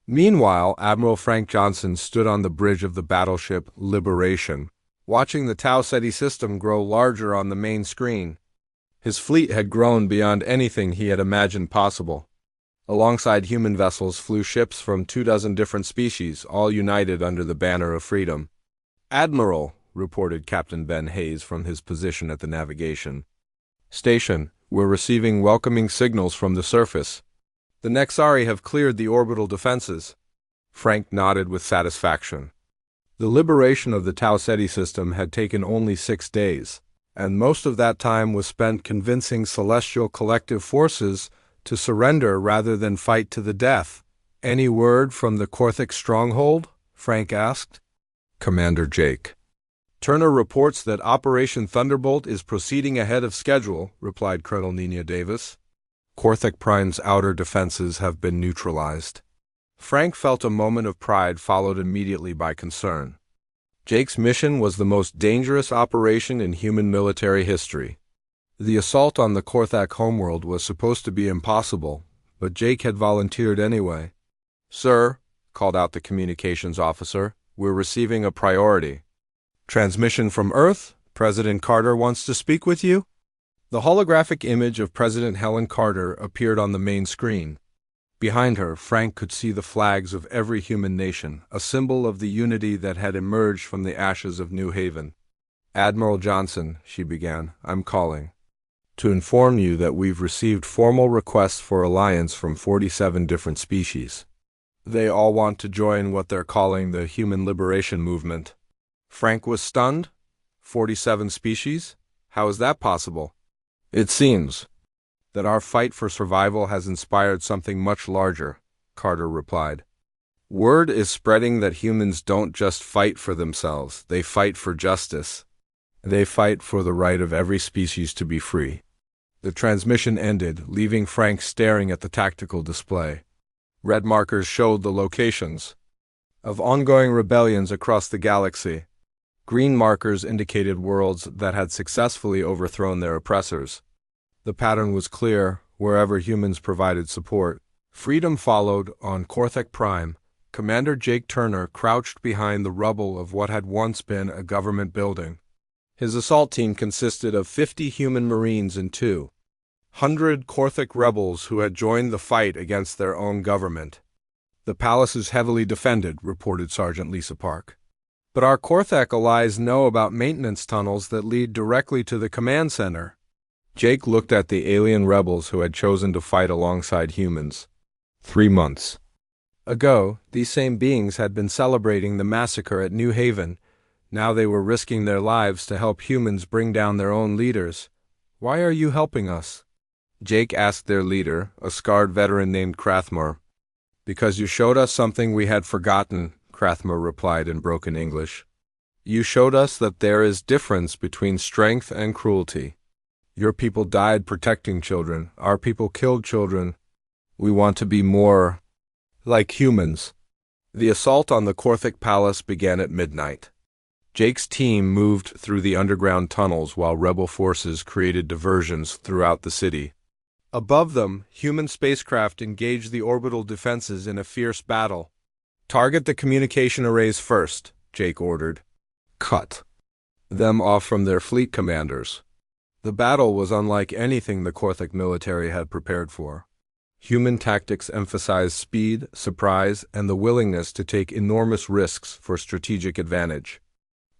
Meanwhile, Admiral Frank Johnson stood on the bridge of the battleship Liberation, watching the Tau Ceti system grow larger on the main screen. His fleet had grown beyond anything he had imagined possible. Alongside human vessels flew ships from 24 different species, all united under the banner of freedom. "Admiral," reported Captain Ben Hayes from his position at the navigation station, "we're receiving welcoming signals from the surface. The Nexari have cleared the orbital defenses." Frank nodded with satisfaction. The liberation of the Tau Ceti system had taken only 6 days, and most of that time was spent convincing celestial collective forces to surrender rather than fight to the death. "Any word from the Korthik stronghold?" Frank asked. "Commander Jake Turner reports that Operation Thunderbolt is proceeding ahead of schedule," replied Colonel Nina Davis. "Korthik Prime's outer defenses have been neutralized." Frank felt a moment of pride followed immediately by concern. Jake's mission was the most dangerous operation in human military history. The assault on the Korthak homeworld was supposed to be impossible, but Jake had volunteered anyway. "Sir," called out the communications officer, "we're receiving a priority. Transmission from Earth. President Carter wants to speak with you." The holographic image of President Helen Carter appeared on the main screen. Behind her, Frank could see the flags of every human nation, a symbol of the unity that had emerged from the ashes of New Haven. "Admiral Johnson," she began, "I'm calling to inform you that we've received formal requests for alliance from 47 different species. They all want to join what they're calling the Human Liberation Movement." Frank was stunned. 47 species? How is that possible? "It seems that our fight for survival has inspired something much larger," Carter replied. "Word is spreading that humans don't just fight for themselves, they fight for justice. They fight for the right of every species to be free." The transmission ended, leaving Frank staring at the tactical display. Red markers showed the locations of ongoing rebellions across the galaxy. Green markers indicated worlds that had successfully overthrown their oppressors. The pattern was clear wherever humans provided support. Freedom followed on Korthik Prime. Commander Jake Turner crouched behind the rubble of what had once been a government building. His assault team consisted of 50 human Marines and 200 Korthik rebels who had joined the fight against their own government. "The palace is heavily defended," reported Sergeant Lisa Park. "But our Korthak allies know about maintenance tunnels that lead directly to the command center." Jake looked at the alien rebels who had chosen to fight alongside humans. 3 months ago, these same beings had been celebrating the massacre at New Haven. Now they were risking their lives to help humans bring down their own leaders. "Why are you helping us?" Jake asked their leader, a scarred veteran named Krathmar. "Because you showed us something we had forgotten," Krathmar replied in broken English. "You showed us that there is difference between strength and cruelty. Your people died protecting children. Our people killed children. We want to be more like humans." The assault on the Korthik Palace began at midnight. Jake's team moved through the underground tunnels while rebel forces created diversions throughout the city. Above them, human spacecraft engaged the orbital defenses in a fierce battle. "Target the communication arrays first," Jake ordered. "Cut them off from their fleet commanders." The battle was unlike anything the Korthik military had prepared for. Human tactics emphasized speed, surprise, and the willingness to take enormous risks for strategic advantage.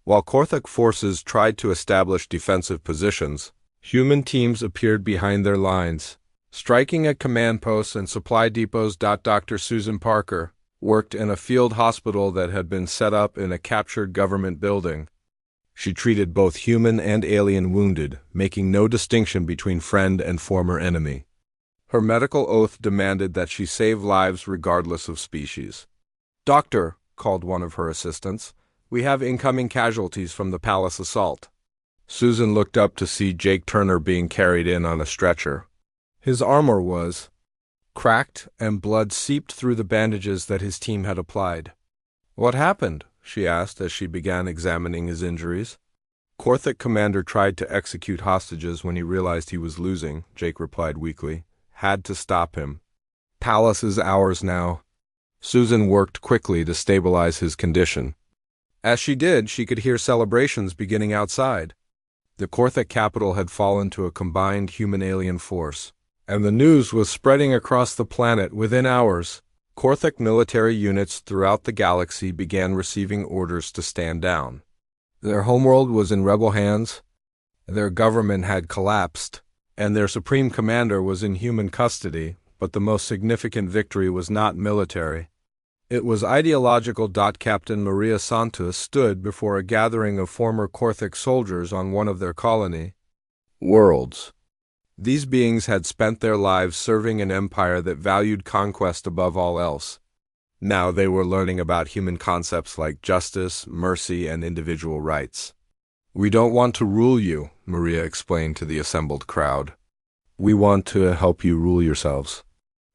While Korthik forces tried to establish defensive positions, human teams appeared behind their lines, striking at command posts and supply depots. Dr. Susan Parker, worked in a field hospital that had been set up in a captured government building. She treated both human and alien wounded, making no distinction between friend and former enemy. Her medical oath demanded that she save lives regardless of species. "Doctor," called one of her assistants, "we have incoming casualties from the palace assault." Susan looked up to see Jake Turner being carried in on a stretcher. His armor was cracked, and blood seeped through the bandages that his team had applied. "What happened?" she asked as she began examining his injuries. "Korthik commander tried to execute hostages when he realized he was losing," Jake replied weakly. "Had to stop him. Palace is ours now." Susan worked quickly to stabilize his condition. As she did, she could hear celebrations beginning outside. The Korthik capital had fallen to a combined human-alien force, and the news was spreading across the planet within hours. Korthik military units throughout the galaxy began receiving orders to stand down. Their homeworld was in rebel hands, their government had collapsed, and their supreme commander was in human custody, but the most significant victory was not military. It was ideological. Captain Maria Santos stood before a gathering of former Korthik soldiers on one of their colony worlds. These beings had spent their lives serving an empire that valued conquest above all else. Now they were learning about human concepts like justice, mercy, and individual rights. "We don't want to rule you," Maria explained to the assembled crowd. "We want to help you rule yourselves.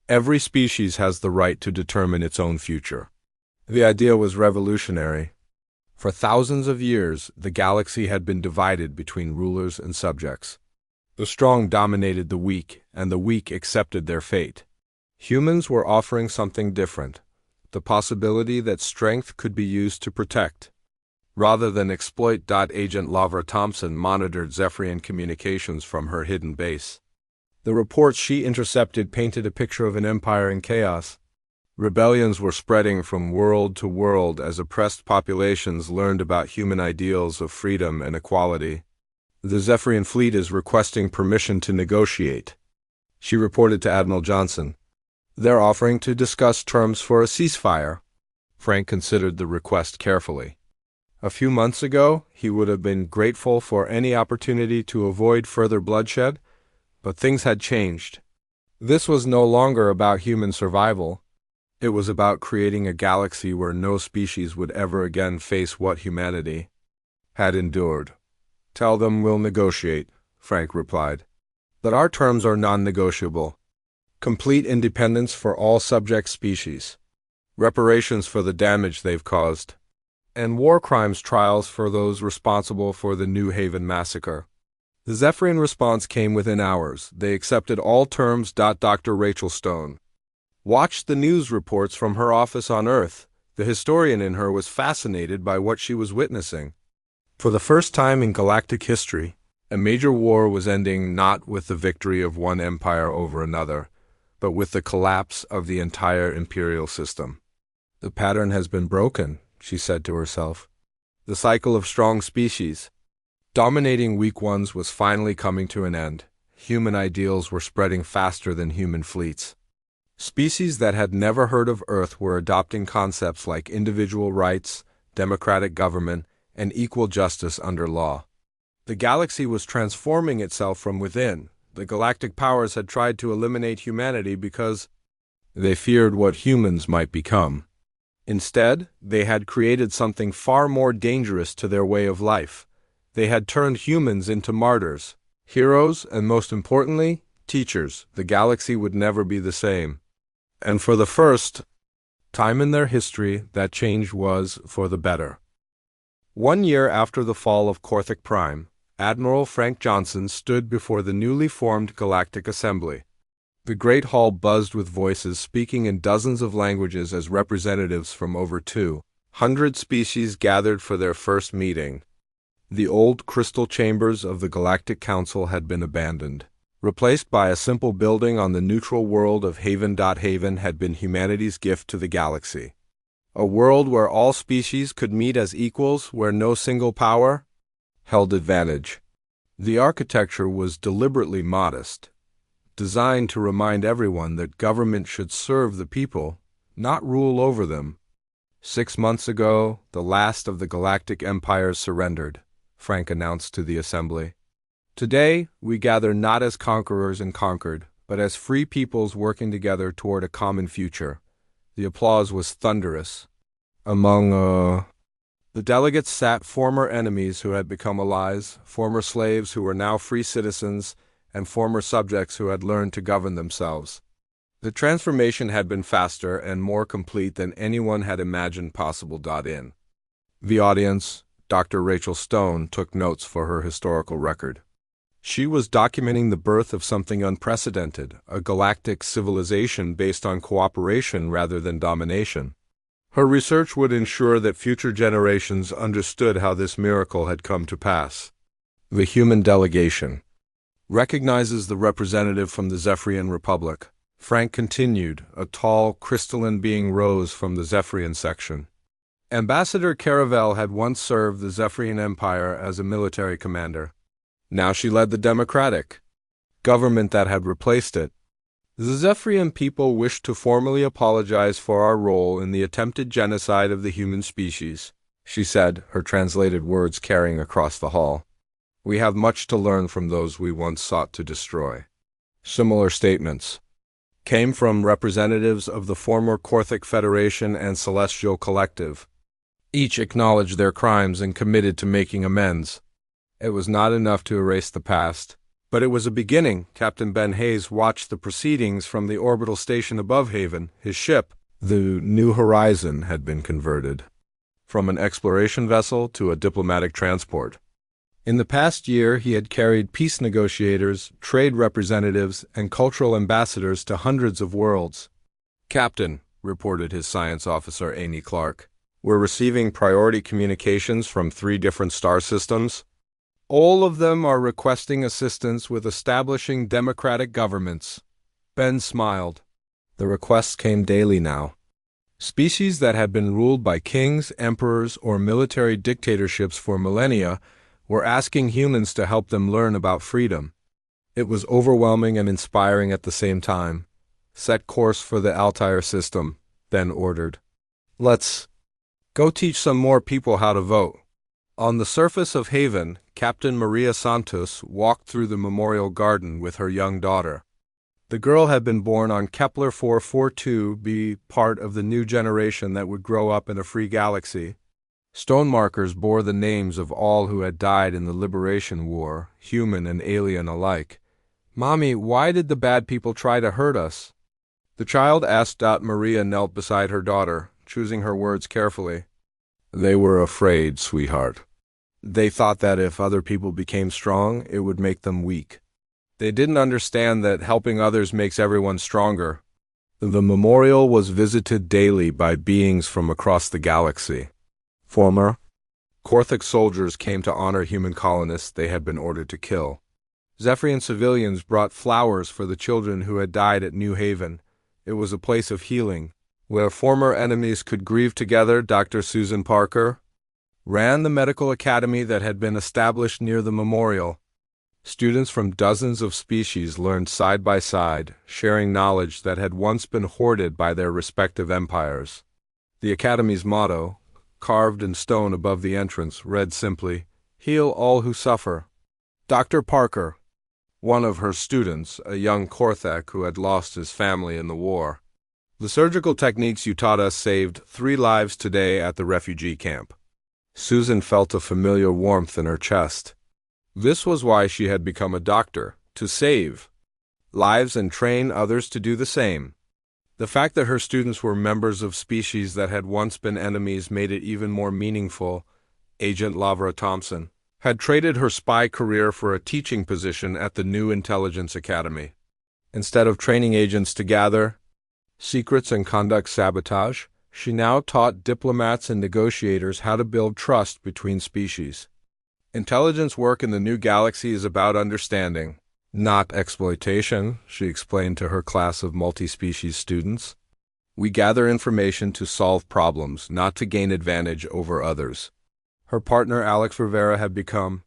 Every species has the right to determine its own future." The idea was revolutionary. For thousands of years, the galaxy had been divided between rulers and subjects. The strong dominated the weak, and the weak accepted their fate. Humans were offering something different, the possibility that strength could be used to protect, rather than exploit. Agent Lavra Thompson monitored Zephyrian communications from her hidden base. The reports she intercepted painted a picture of an empire in chaos. Rebellions were spreading from world to world as oppressed populations learned about human ideals of freedom and equality. "The Zephyrian fleet is requesting permission to negotiate," she reported to Admiral Johnson. "They're offering to discuss terms for a ceasefire." Frank considered the request carefully. A few months ago, he would have been grateful for any opportunity to avoid further bloodshed, but things had changed. This was no longer about human survival. It was about creating a galaxy where no species would ever again face what humanity had endured. "Tell them we'll negotiate," Frank replied. "But our terms are non-negotiable. Complete independence for all subject species, reparations for the damage they've caused, and war crimes trials for those responsible for the New Haven massacre." The Zephyrian response came within hours. They accepted all terms. Dr. Rachel Stone watched the news reports from her office on Earth. The historian in her was fascinated by what she was witnessing. For the first time in galactic history, a major war was ending not with the victory of one empire over another, but with the collapse of the entire imperial system. "The pattern has been broken," she said to herself. The cycle of strong species dominating weak ones was finally coming to an end. Human ideals were spreading faster than human fleets. Species that had never heard of Earth were adopting concepts like individual rights, democratic government, and equal justice under law. The galaxy was transforming itself from within. The galactic powers had tried to eliminate humanity because they feared what humans might become. Instead, they had created something far more dangerous to their way of life. They had turned humans into martyrs, heroes, and most importantly, teachers. The galaxy would never be the same. And for the first time in their history, that change was for the better. 1 year after the fall of Korthik Prime, Admiral Frank Johnson stood before the newly formed Galactic Assembly. The great hall buzzed with voices speaking in dozens of languages as representatives from over 200 species gathered for their first meeting. The old crystal chambers of the Galactic Council had been abandoned. Replaced by a simple building on the neutral world of Haven. Haven had been humanity's gift to the galaxy. A world where all species could meet as equals, where no single power held advantage. The architecture was deliberately modest, designed to remind everyone that government should serve the people, not rule over them. 6 months ago, the last of the galactic empires surrendered, Frank announced to the assembly. Today, we gather not as conquerors and conquered, but as free peoples working together toward a common future. The applause was thunderous. Among the delegates sat former enemies who had become allies, former slaves who were now free citizens, and former subjects who had learned to govern themselves. The transformation had been faster and more complete than anyone had imagined possible. In the audience, Dr. Rachel Stone took notes for her historical record. She was documenting the birth of something unprecedented, a galactic civilization based on cooperation rather than domination. Her research would ensure that future generations understood how this miracle had come to pass. The human delegation recognizes the representative from the Zephyrian Republic. Frank continued. A tall, crystalline being rose from the Zephyrian section. Ambassador Caravel had once served the Zephyrian Empire as a military commander. Now she led the democratic government that had replaced it. The Zephyrian people wished to formally apologize for our role in the attempted genocide of the human species, she said, her translated words carrying across the hall. We have much to learn from those we once sought to destroy. Similar statements came from representatives of the former Korthic Federation and Celestial Collective. Each acknowledged their crimes and committed to making amends. It was not enough to erase the past, but it was a beginning. Captain Ben Hayes watched the proceedings from the orbital station above Haven. His ship, the New Horizon, had been converted from an exploration vessel to a diplomatic transport. In the past year, he had carried peace negotiators, trade representatives, and cultural ambassadors to hundreds of worlds. Captain, reported his science officer Amy Clark, we're receiving priority communications from 3 different star systems. All of them are requesting assistance with establishing democratic governments. Ben smiled. The requests came daily now. Species that had been ruled by kings, emperors, or military dictatorships for millennia were asking humans to help them learn about freedom. It was overwhelming and inspiring at the same time. Set course for the Altair system, Ben ordered. Let's go teach some more people how to vote. On the surface of Haven, Captain Maria Santos walked through the memorial garden with her young daughter. The girl had been born on Kepler 442b, part of the new generation that would grow up in a free galaxy. Stone markers bore the names of all who had died in the Liberation War, human and alien alike. Mommy, why did the bad people try to hurt us? The child asked. Maria knelt beside her daughter, choosing her words carefully. They were afraid, sweetheart. They thought that if other people became strong, it would make them weak. They didn't understand that helping others makes everyone stronger. The memorial was visited daily by beings from across the galaxy. Former Korthic soldiers came to honor human colonists they had been ordered to kill. Zephyrian civilians brought flowers for the children who had died at New Haven. It was a place of healing, where former enemies could grieve together. Dr. Susan Parker ran the medical academy that had been established near the memorial. Students from dozens of species learned side by side, sharing knowledge that had once been hoarded by their respective empires. The academy's motto, carved in stone above the entrance, read simply, "Heal all who suffer." Dr. Parker, one of her students, a young Korthak who had lost his family in the war. The surgical techniques you taught us saved 3 lives today at the refugee camp. Susan felt a familiar warmth in her chest. This was why she had become a doctor, to save lives and train others to do the same. The fact that her students were members of species that had once been enemies made it even more meaningful. Agent Lavra Thompson had traded her spy career for a teaching position at the new Intelligence Academy. Instead of training agents to gather secrets and conduct sabotage, she now taught diplomats and negotiators how to build trust between species. Intelligence work in the new galaxy is about understanding, not exploitation, she explained to her class of multi-species students. We gather information to solve problems, not to gain advantage over others. Her partner Alex Rivera had become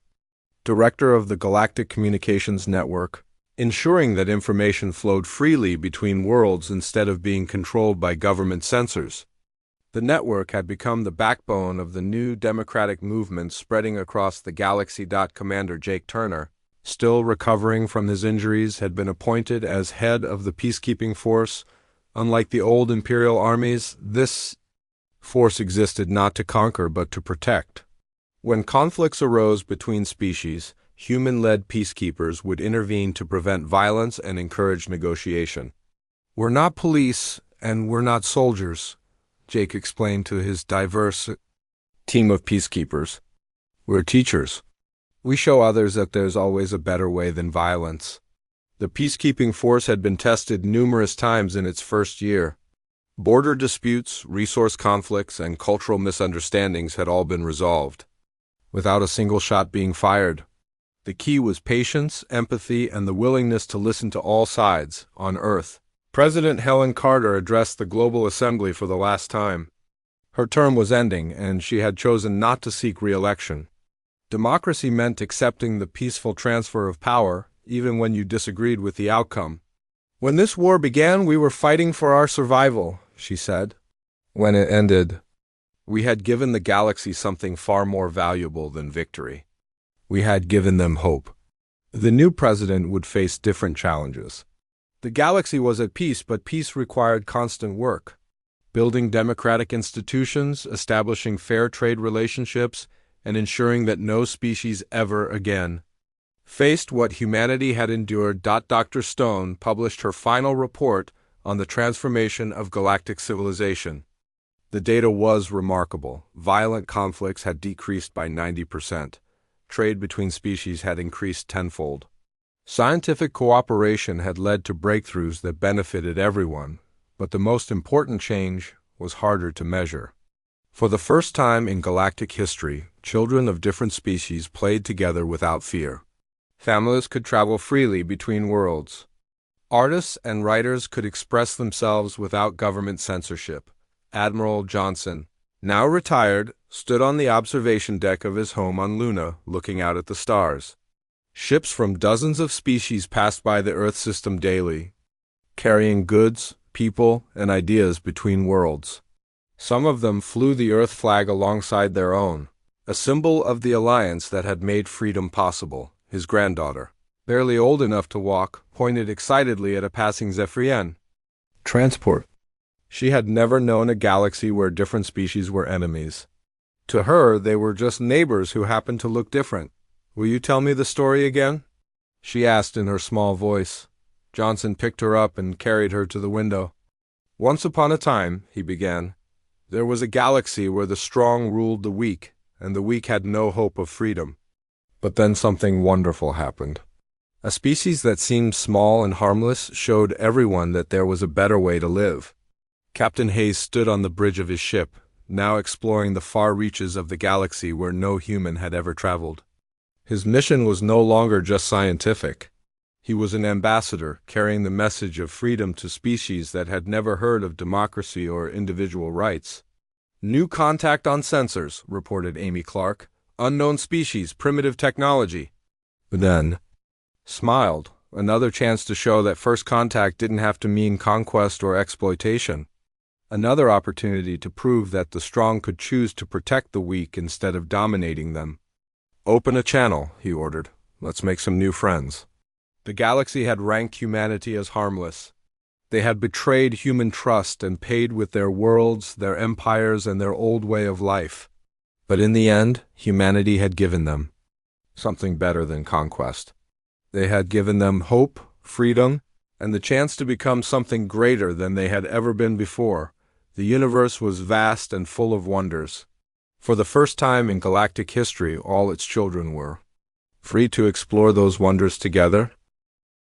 director of the Galactic Communications Network. ensuring that information flowed freely between worlds instead of being controlled by government censors. The network had become the backbone of the new democratic movement spreading across the galaxy. Commander Jake Turner, still recovering from his injuries, had been appointed as head of the peacekeeping force. Unlike the old Imperial armies, this force existed not to conquer but to protect. When conflicts arose between species, human-led peacekeepers would intervene to prevent violence and encourage negotiation. "We're not police, and we're not soldiers," Jake explained to his diverse team of peacekeepers. "We're teachers. We show others that there's always a better way than violence." The peacekeeping force had been tested numerous times in its first year. Border disputes, resource conflicts, and cultural misunderstandings had all been resolved, without a single shot being fired. The key was patience, empathy, and the willingness to listen to all sides. On Earth, President Helen Carter addressed the Global Assembly for the last time. Her term was ending, and she had chosen not to seek re-election. Democracy meant accepting the peaceful transfer of power, even when you disagreed with the outcome. "When this war began, we were fighting for our survival," she said. When it ended, we had given the galaxy something far more valuable than victory. We had given them hope. The new president would face different challenges. The galaxy was at peace, but peace required constant work. Building democratic institutions, establishing fair trade relationships, and ensuring that no species ever again faced what humanity had endured. Dr. Stone published her final report on the transformation of galactic civilization. The data was remarkable. Violent conflicts had decreased by 90%. Trade between species had increased tenfold. Scientific cooperation had led to breakthroughs that benefited everyone, but the most important change was harder to measure. For the first time in galactic history, children of different species played together without fear. Families could travel freely between worlds. Artists and writers could express themselves without government censorship. Admiral Johnson, now retired, stood on the observation deck of his home on Luna, looking out at the stars. Ships from dozens of species passed by the Earth system daily, carrying goods, people, and ideas between worlds. Some of them flew the Earth flag alongside their own, a symbol of the alliance that had made freedom possible. His granddaughter, barely old enough to walk, pointed excitedly at a passing Zephyrian transport. She had never known a galaxy where different species were enemies. To her, they were just neighbors who happened to look different. "Will you tell me the story again?" she asked in her small voice. Johnson picked her up and carried her to the window. "Once upon a time," he began, "there was a galaxy where the strong ruled the weak, and the weak had no hope of freedom. But then something wonderful happened. A species that seemed small and harmless showed everyone that there was a better way to live." Captain Hayes stood on the bridge of his ship, now exploring the far reaches of the galaxy where no human had ever traveled. His mission was no longer just scientific. He was an ambassador, carrying the message of freedom to species that had never heard of democracy or individual rights. "New contact on sensors," reported Amy Clark. "Unknown species, primitive technology." But then smiled, another chance to show that first contact didn't have to mean conquest or exploitation. Another opportunity to prove that the strong could choose to protect the weak instead of dominating them. "Open a channel," he ordered. "Let's make some new friends." The galaxy had ranked humanity as harmless. They had betrayed human trust and paid with their worlds, their empires, and their old way of life. But in the end, humanity had given them something better than conquest. They had given them hope, freedom, and the chance to become something greater than they had ever been before. The universe was vast and full of wonders. For the first time in galactic history, all its children were free to explore those wonders together.